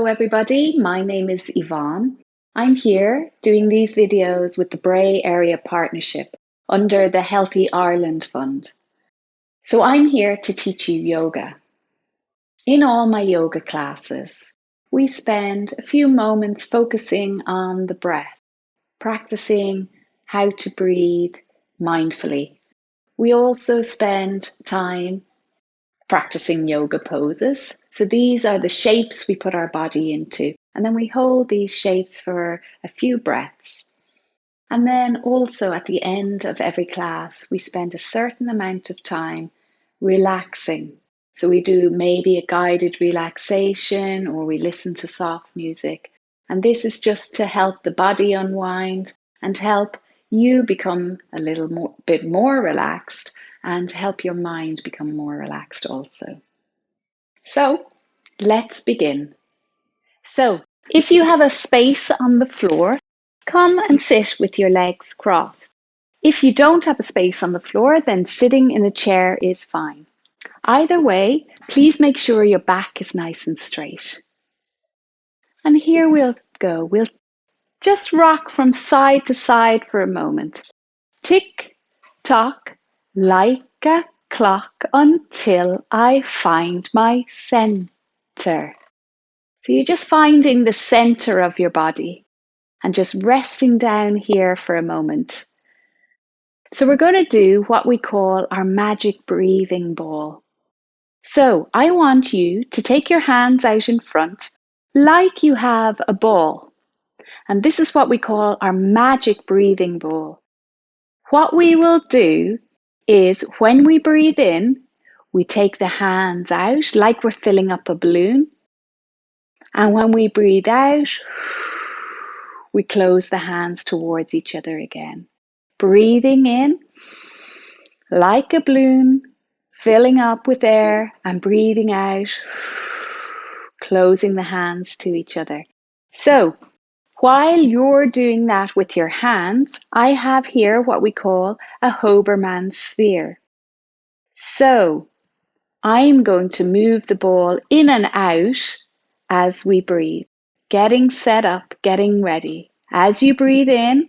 Hello everybody, my name is Yvonne. I'm here doing these videos with the Bray Area Partnership under the Healthy Ireland Fund. So I'm here to teach you yoga. In all my yoga classes, we spend a few moments focusing on the breath, practicing how to breathe mindfully. We also spend time practicing yoga poses. So these are the shapes we put our body into. And then we hold these shapes for a few breaths. And then also at the end of every class, we spend a certain amount of time relaxing. So we do maybe a guided relaxation or we listen to soft music. And this is just to help the body unwind and help you become a bit more relaxed and help your mind become more relaxed also. So let's begin. So if you have a space on the floor, come and sit with your legs crossed. If you don't have a space on the floor, then sitting in a chair is fine. Either way, please make sure your back is nice and straight. And here we'll go. We'll just rock from side to side for a moment. Tick, tock, like a clock until I find my center. So you're just finding the center of your body and just resting down here for a moment. So we're going to do what we call our magic breathing ball. So I want you to take your hands out in front like you have a ball. And this is what we call our magic breathing ball. What we will do is when we breathe in, we take the hands out like we're filling up a balloon. And when we breathe out, we close the hands towards each other again. Breathing in like a balloon, filling up with air, and breathing out, closing the hands to each other. So while you're doing that with your hands, I have here what we call a Hoberman sphere. So I'm going to move the ball in and out as we breathe, getting set up, getting ready. As you breathe in,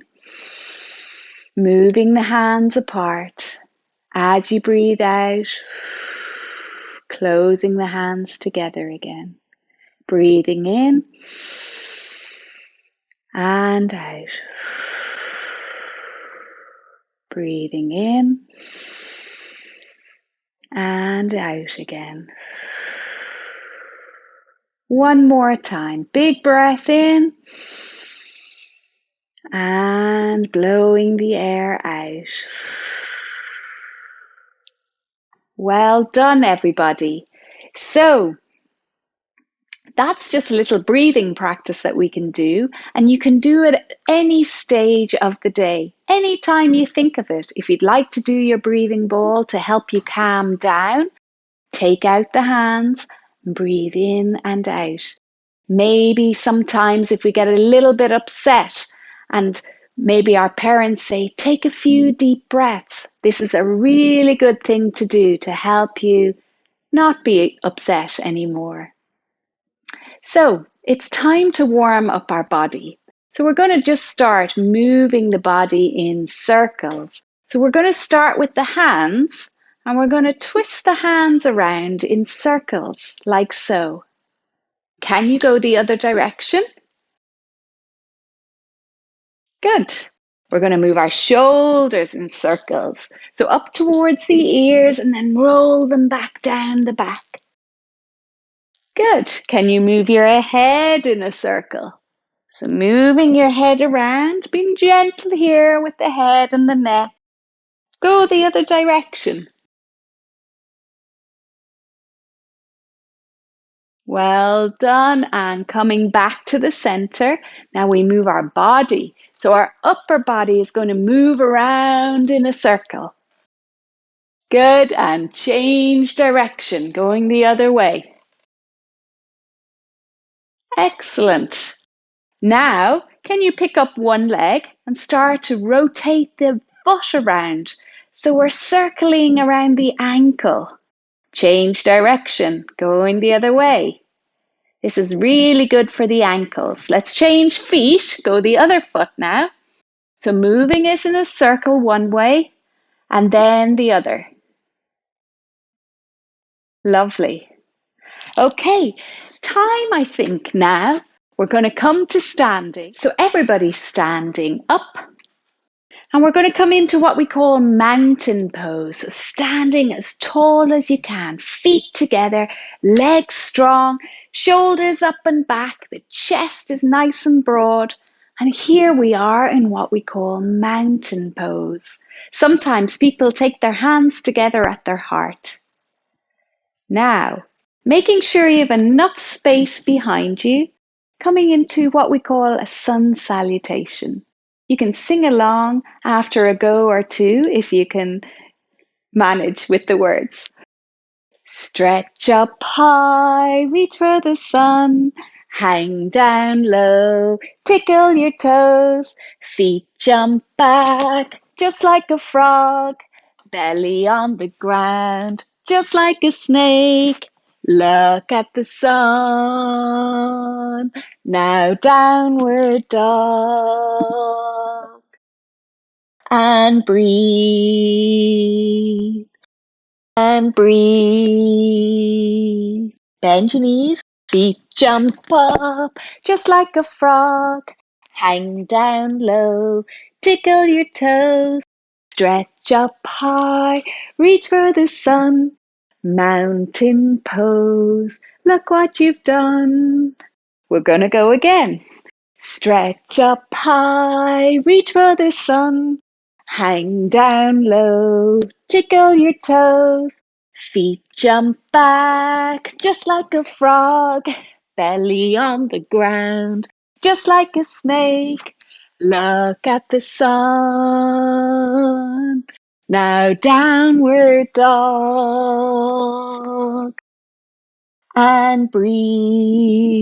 moving the hands apart. As you breathe out, closing the hands together again. Breathing in and out. Breathing in and out again. One more time. Big breath in and blowing the air out. Well done, everybody. So that's just a little breathing practice that we can do, and you can do it at any stage of the day, anytime you think of it. If you'd like to do your breathing ball to help you calm down, take out the hands and breathe in and out. Maybe sometimes if we get a little bit upset and maybe our parents say, take a few deep breaths. This is a really good thing to do to help you not be upset anymore. So it's time to warm up our body. So we're going to just start moving the body in circles. So we're going to start with the hands and we're going to twist the hands around in circles like so. Can you go the other direction? Good. We're going to move our shoulders in circles. So up towards the ears and then roll them back down the back. Good. Can you move your head in a circle? So moving your head around, being gentle here with the head and the neck. Go the other direction. Well done. And coming back to the center, now we move our body. So our upper body is going to move around in a circle. Good. And change direction, going the other way. Excellent. Now, can you pick up one leg and start to rotate the foot around? So we're circling around the ankle. Change direction, going the other way. This is really good for the ankles. Let's change feet. Go the other foot now. So moving it in a circle one way and then the other. Lovely. Okay, time I think now. We're going to come to standing. So everybody's standing up. And we're going to come into what we call mountain pose. So standing as tall as you can, feet together, legs strong, shoulders up and back, the chest is nice and broad. And here we are in what we call mountain pose. Sometimes people take their hands together at their heart. Now, making sure you have enough space behind you, coming into what we call a sun salutation. You can sing along after a go or two if you can manage with the words. Stretch up high, reach for the sun, hang down low, tickle your toes, feet jump back just like a frog, belly on the ground just like a snake. Look at the sun, now downward dog, and breathe. And breathe. Bend your knees, feet jump up, just like a frog. Hang down low, tickle your toes, stretch up high, reach for the sun. Mountain pose, look what you've done. We're gonna go again. Stretch up high, reach for the sun. Hang down low, tickle your toes. Feet jump back just like a frog. Belly on the ground just like a snake. Look at the sun. Now downward dog. And breathe.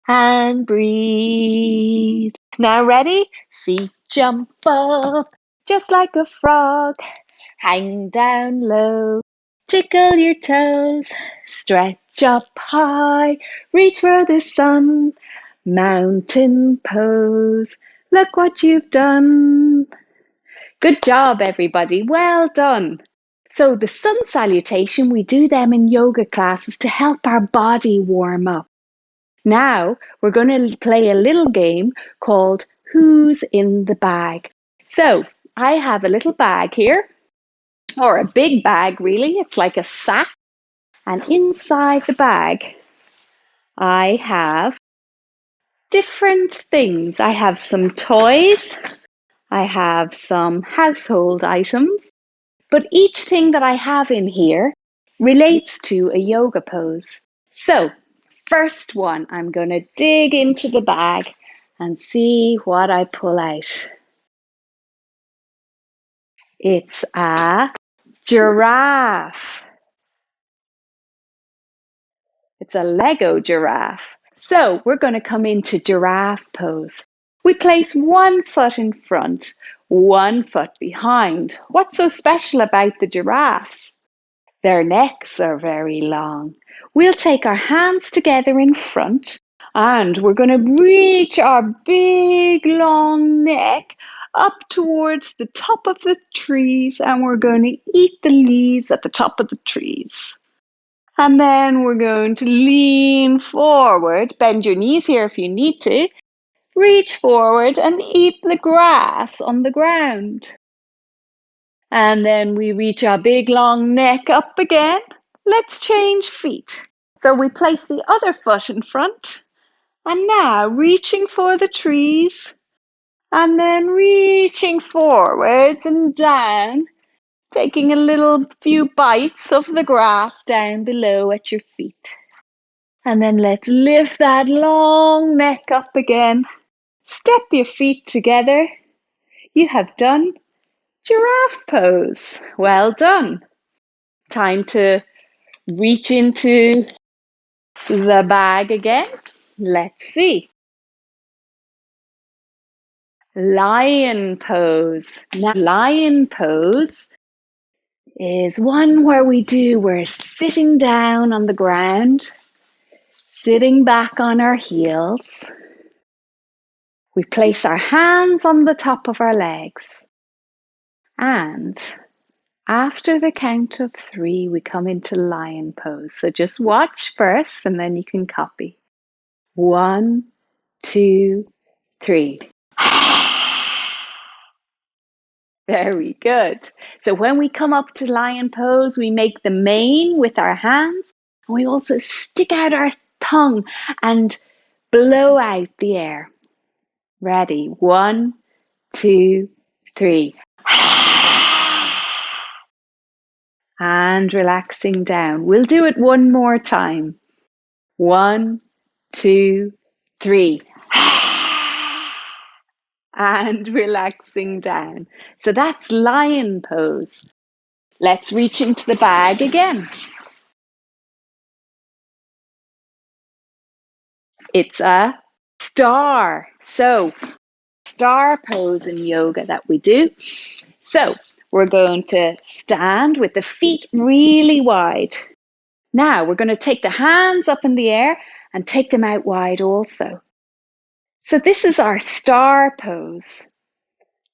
And breathe. Now ready? Feet jump up just like a frog. Hang down low, tickle your toes, stretch up high, reach for the sun. Mountain pose, look what you've done. Good job, everybody. Well done. So the sun salutation, we do them in yoga classes to help our body warm up. Now we're going to play a little game called Who's in the Bag? So I have a little bag here, or a big bag really. It's like a sack. And inside the bag, I have different things. I have some toys. I have some household items. But each thing that I have in here relates to a yoga pose. So first one, I'm going to dig into the bag and see what I pull out. It's a giraffe. It's a Lego giraffe. So we're going to come into giraffe pose. We place one foot in front, one foot behind. What's so special about the giraffes? Their necks are very long. We'll take our hands together in front and we're going to reach our big long neck up towards the top of the trees and we're going to eat the leaves at the top of the trees. And then we're going to lean forward, bend your knees here if you need to, reach forward and eat the grass on the ground. And then we reach our big long neck up again. Let's change feet. So we place the other foot in front. And now reaching for the trees. And then reaching forwards and down. Taking a little few bites of the grass down below at your feet. And then let's lift that long neck up again. Step your feet together. You have done giraffe pose. Well done. Time to reach into the bag again. Let's see. Lion pose. Now, lion pose is one where we're sitting down on the ground. Sitting back on our heels, we place our hands on the top of our legs, and after the count of 3, we come into lion pose. So just watch first and then you can copy. 1, 2, 3. Very good. So when we come up to lion pose, we make the mane with our hands, and we also stick out our tongue and blow out the air. Ready? 1, 2, 3. And relaxing down. We'll do it one more time. 1, 2, 3. And relaxing down. So that's lion pose. Let's reach into the bag again. It's a star. So, star pose in yoga that we do. So, we're going to stand with the feet really wide. Now, we're going to take the hands up in the air and take them out wide also. So, this is our star pose.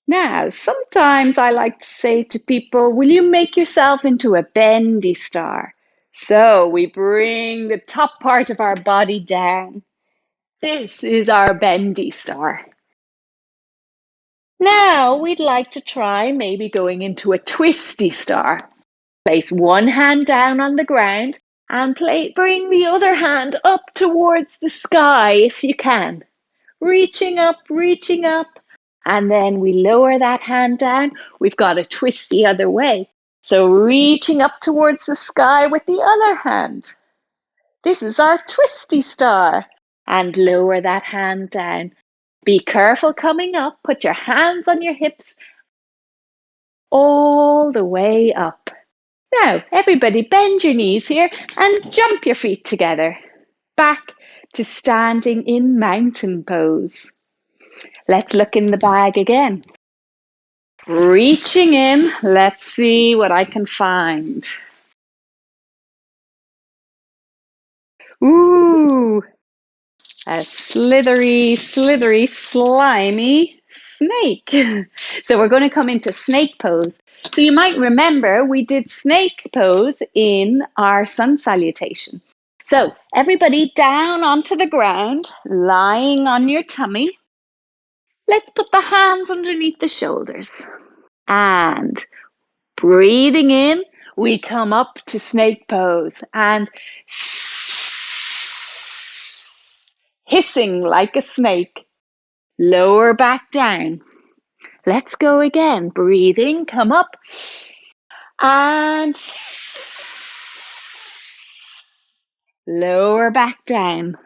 Now, sometimes I like to say to people, will you make yourself into a bendy star? So, we bring the top part of our body down. This is our bendy star. Now we'd like to try maybe going into a twisty star. Place one hand down on the ground and bring the other hand up towards the sky if you can. Reaching up, and then we lower that hand down. We've got a twist the other way. So reaching up towards the sky with the other hand. This is our twisty star. And lower that hand down. Be careful coming up. Put your hands on your hips all the way up. Now, everybody bend your knees here and jump your feet together. Back to standing in mountain pose. Let's look in the bag again. Reaching in. Let's see what I can find. Ooh, a slithery, slimy snake. So we're going to come into snake pose. So you might remember we did snake pose in our sun salutation. So everybody down onto the ground, lying on your tummy. Let's put the hands underneath the shoulders. And breathing in, we come up to snake pose and hissing like a snake. Lower back down. Let's go again. Breathing, come up and lower back down.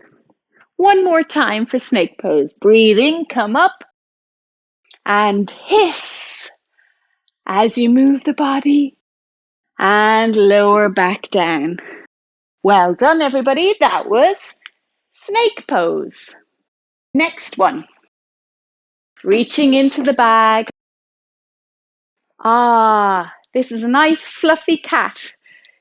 One more time for snake pose. Breathing, come up and hiss as you move the body and lower back down. Well done, everybody. That was snake pose. Next one. Reaching into the bag. This is a nice fluffy cat.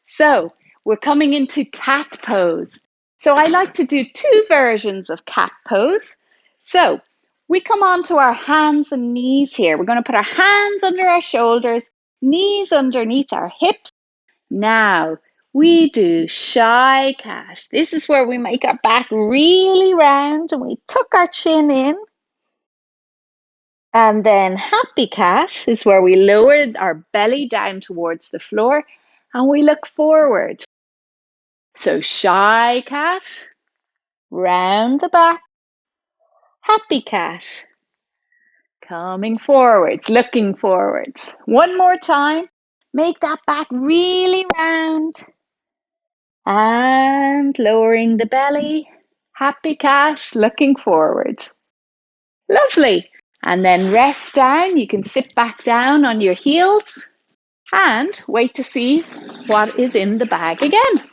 So we're coming into cat pose. So I like to do 2 versions of cat pose. So we come onto our hands and knees here. We're going to put our hands under our shoulders, knees underneath our hips. Now we do shy cat. This is where we make our back really round and we tuck our chin in. And then happy cat is where we lower our belly down towards the floor and we look forward. So shy cat, round the back, happy cat, coming forwards, looking forwards. One more time, make that back really round and lowering the belly, happy cat, looking forward. Lovely. And then rest down. You can sit back down on your heels and wait to see what is in the bag again.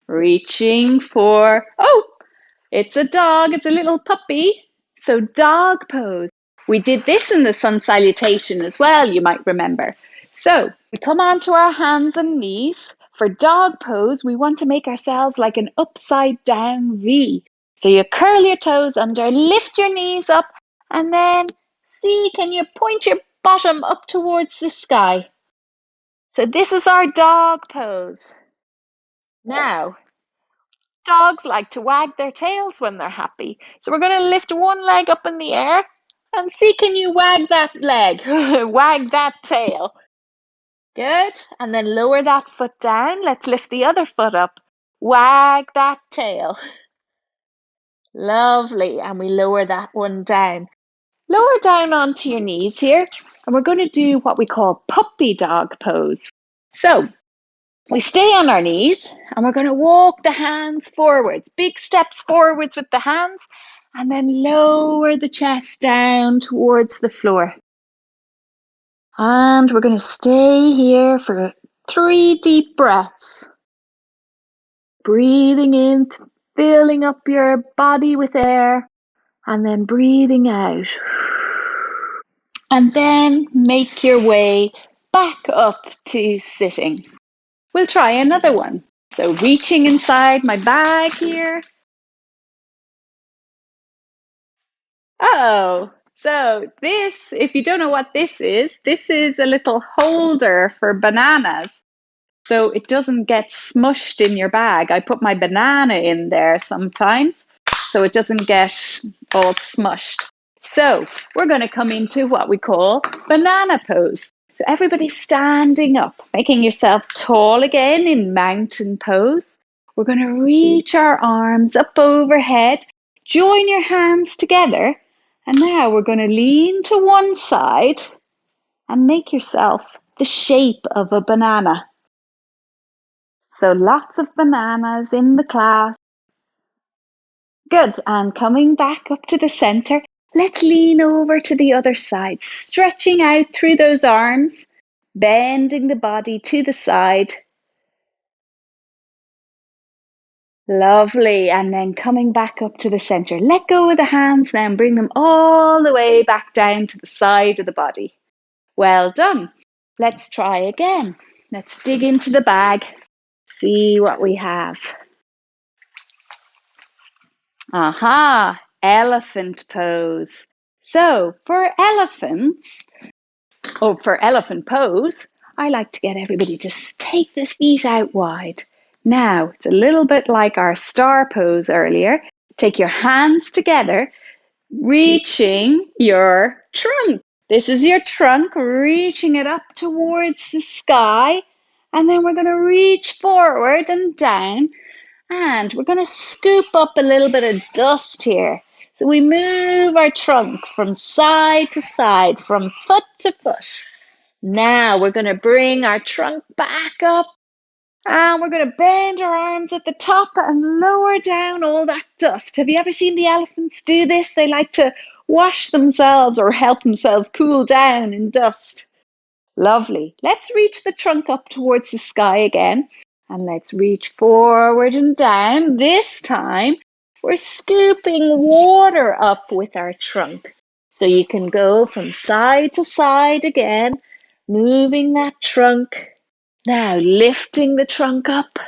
Reaching for, it's a dog, it's a little puppy. So dog pose. We did this in the sun salutation as well, you might remember. So we come onto our hands and knees. For dog pose, we want to make ourselves like an upside down V. So you curl your toes under, lift your knees up, and then see, can you point your bottom up towards the sky? So this is our dog pose. Now, dogs like to wag their tails when they're happy. So we're going to lift one leg up in the air and see, can you wag that leg? Wag that tail. Good. And then lower that foot down. Let's lift the other foot up. Wag that tail. Lovely. And we lower that one down. Lower down onto your knees here. And we're going to do what we call puppy dog pose. So we stay on our knees and we're going to walk the hands forwards. Big steps forwards with the hands. And then lower the chest down towards the floor. And we're going to stay here for 3 deep breaths. Breathing in, filling up your body with air, and then breathing out. And then make your way back up to sitting. We'll try another one. So reaching inside my bag here. Oh, so this, if you don't know what this is a little holder for bananas. So it doesn't get smushed in your bag. I put my banana in there sometimes so it doesn't get all smushed. So we're going to come into what we call banana pose. So everybody standing up, making yourself tall again in mountain pose. We're going to reach our arms up overhead, join your hands together, and now we're going to lean to one side and make yourself the shape of a banana. So lots of bananas in the class. Good. And coming back up to the center, let's lean over to the other side, stretching out through those arms, bending the body to the side. Lovely. And then coming back up to the center. Let go of the hands now and bring them all the way back down to the side of the body. Well done. Let's try again. Let's dig into the bag, see what we have. Aha, elephant pose. So for elephants, or for elephant pose, I like to get everybody to take the feet out wide. Now, it's a little bit like our star pose earlier. Take your hands together, reaching your trunk. This is your trunk, reaching it up towards the sky. And then we're going to reach forward and down. And we're going to scoop up a little bit of dust here. So we move our trunk from side to side, from foot to foot. Now we're going to bring our trunk back up. And we're going to bend our arms at the top and lower down all that dust. Have you ever seen the elephants do this? They like to wash themselves or help themselves cool down in dust. Lovely. Let's reach the trunk up towards the sky again. And let's reach forward and down. This time, we're scooping water up with our trunk. So you can go from side to side again, moving that trunk. Now, lifting the trunk up,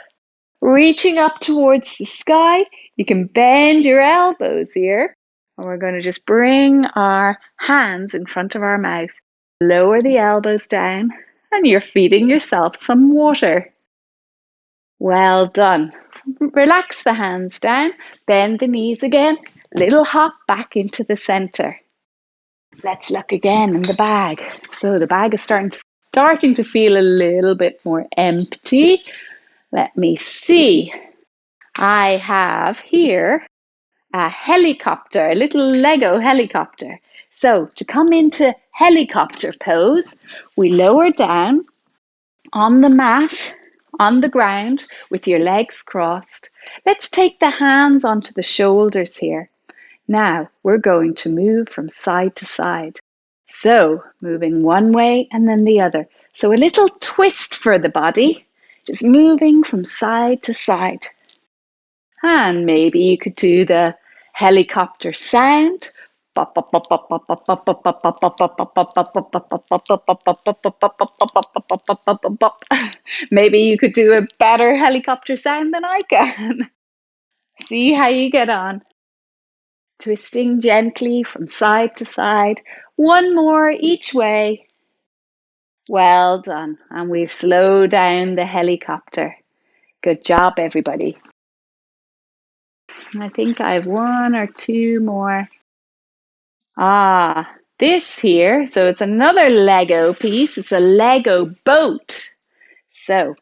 reaching up towards the sky. You can bend your elbows here. And we're going to just bring our hands in front of our mouth. Lower the elbows down, and you're feeding yourself some water. Well done. Relax the hands down, bend the knees again, little hop back into the center. Let's look again in the bag. So the bag is starting to feel a little bit more empty. Let me see. I have here a helicopter, a little Lego helicopter. So to come into helicopter pose, we lower down on the mat, on the ground, with your legs crossed. Let's take the hands onto the shoulders here. Now we're going to move from side to side. So moving one way and then the other. So a little twist for the body, just moving from side to side. And maybe you could do the helicopter sound, Maybe you could do a better helicopter sound than I can. See how you get on. Twisting gently from side to side. One more each way. Well done. And we've slowed down the helicopter. Good job, everybody. I think I have one or two more. This here, so it's another Lego piece. It's a Lego boat. So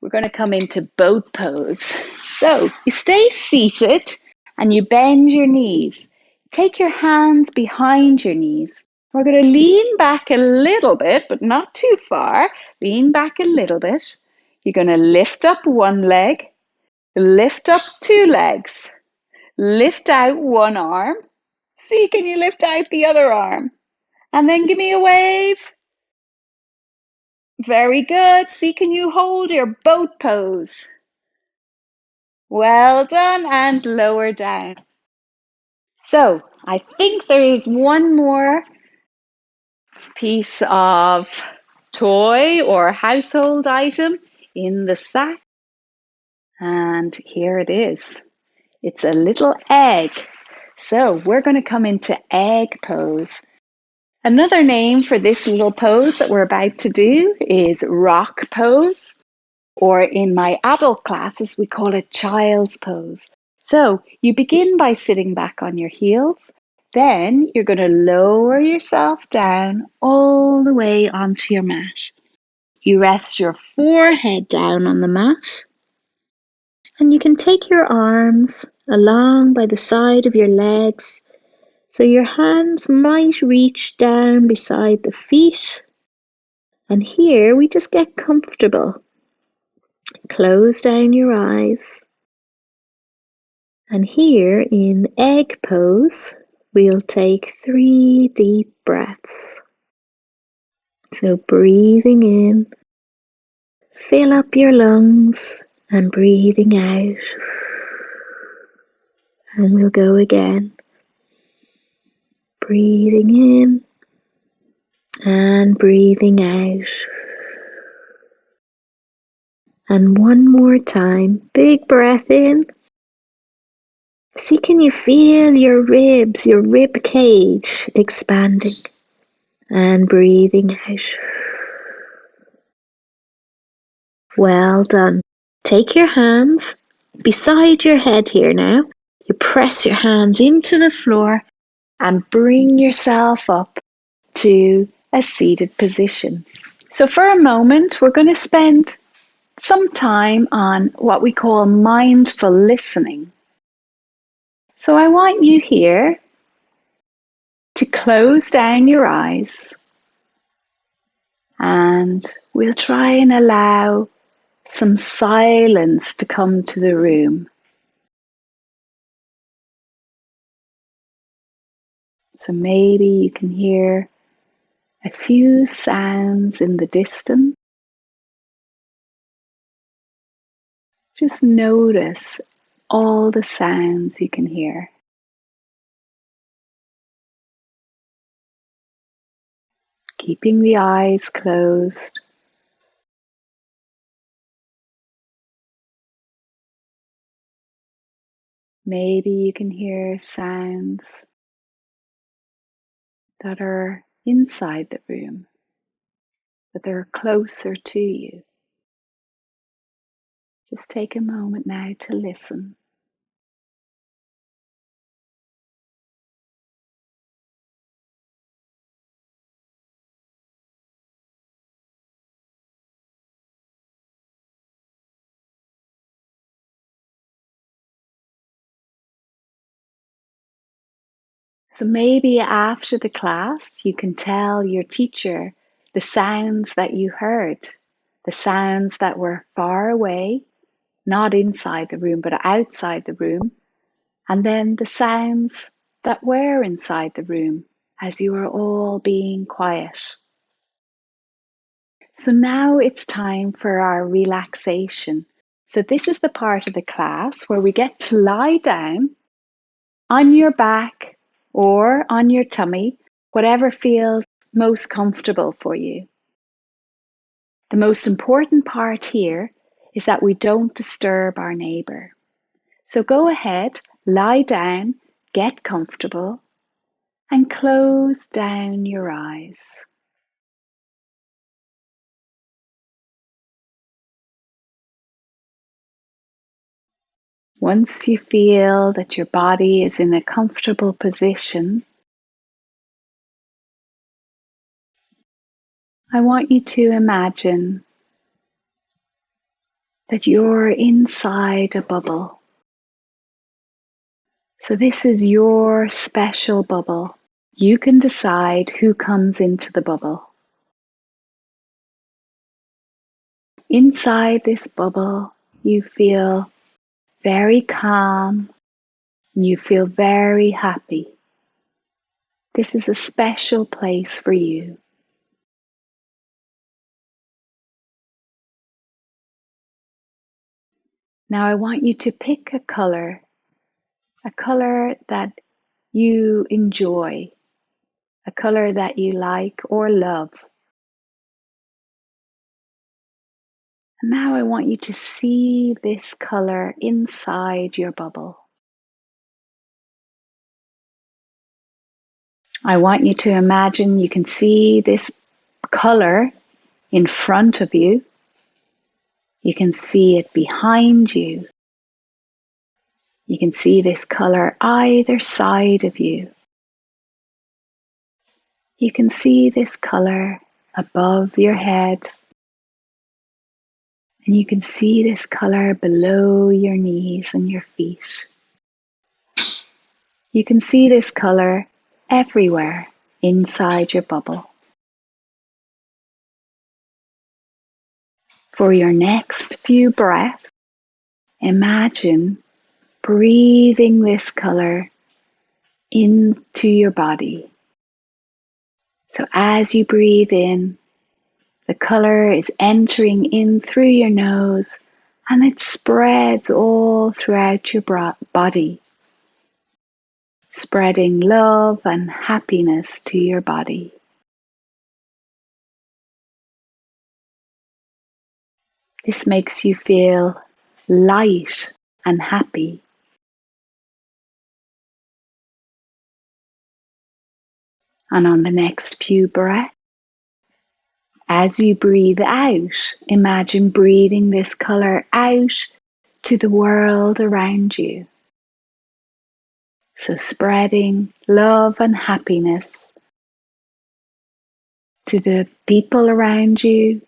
we're going to come into boat pose. So you stay seated and you bend your knees. Take your hands behind your knees. We're going to lean back a little bit, but not too far. Lean back a little bit. You're going to lift up one leg, lift up two legs, lift out one arm. See, can you lift out the other arm? And then give me a wave. Very good. See, can you hold your boat pose? Well done, and lower down. So I think there is one more piece of toy or household item in the sack. And here it is. It's a little egg. So we're going to come into egg pose. Another name for this little pose that we're about to do is rock pose, or in my adult classes, we call it child's pose. So you begin by sitting back on your heels, then you're going to lower yourself down all the way onto your mat. You rest your forehead down on the mat, and you can take your arms along by the side of your legs. So your hands might reach down beside the feet. And here we just get comfortable. Close down your eyes. And here in egg pose, we'll take 3 deep breaths. So breathing in, fill up your lungs, and breathing out. And we'll go again. Breathing in and breathing out. And one more time, big breath in. See, can you feel your ribs, your rib cage expanding? And breathing out. Well done. Take your hands beside your head here now. You press your hands into the floor and bring yourself up to a seated position. So for a moment, we're going to spend some time on what we call mindful listening. So I want you here to close down your eyes, and we'll try and allow some silence to come to the room. So maybe you can hear a few sounds in the distance. Just notice all the sounds you can hear. Keeping the eyes closed. Maybe you can hear sounds that are inside the room, but they're closer to you. Just take a moment now to listen. So maybe after the class, you can tell your teacher the sounds that you heard, the sounds that were far away, not inside the room, but outside the room, and then the sounds that were inside the room as you were all being quiet. So now it's time for our relaxation. So this is the part of the class where we get to lie down on your back or on your tummy, whatever feels most comfortable for you. The most important part here is that we don't disturb our neighbour. So go ahead, lie down, get comfortable, and close down your eyes. Once you feel that your body is in a comfortable position, I want you to imagine that you're inside a bubble. So this is your special bubble. You can decide who comes into the bubble. Inside this bubble, you feel very calm and you feel very happy. This is a special place for you. Now I want you to pick a color that you enjoy, a color that you like or love. And now I want you to see this color inside your bubble. I want you to imagine you can see this color in front of you. You can see it behind you. You can see this color either side of you. You can see this color above your head. And you can see this color below your knees and your feet. You can see this color everywhere inside your bubble. For your next few breaths, imagine breathing this color into your body. So as you breathe in, the color is entering in through your nose and it spreads all throughout your body, spreading love and happiness to your body. This makes you feel light and happy. And on the next few breaths, as you breathe out, imagine breathing this color out to the world around you. So spreading love and happiness to the people around you,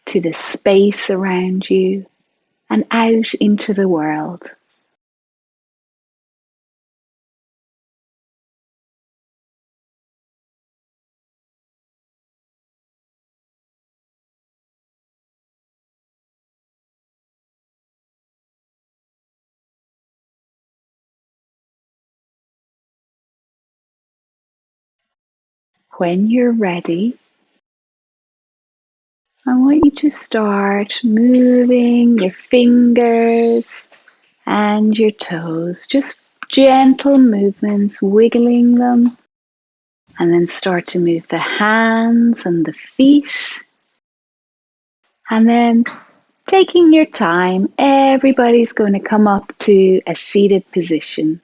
to the space around you, and out into the world. When you're ready, I want you to start moving your fingers and your toes, just gentle movements, wiggling them, and then start to move the hands and the feet. And then taking your time, everybody's going to come up to a seated position.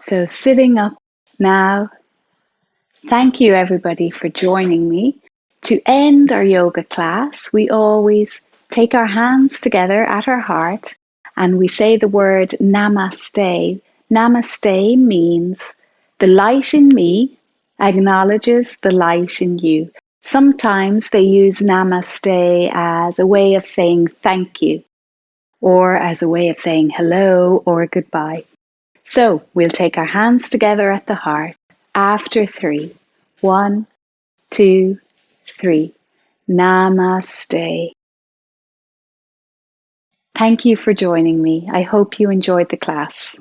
So sitting up now. Thank you everybody for joining me. To end our yoga class, we always take our hands together at our heart and we say the word Namaste. Namaste means the light in me acknowledges the light in you. Sometimes they use Namaste as a way of saying thank you or as a way of saying hello or goodbye. So we'll take our hands together at the heart after 3. 1, 2, 3. Namaste. Thank you for joining me. I hope you enjoyed the class.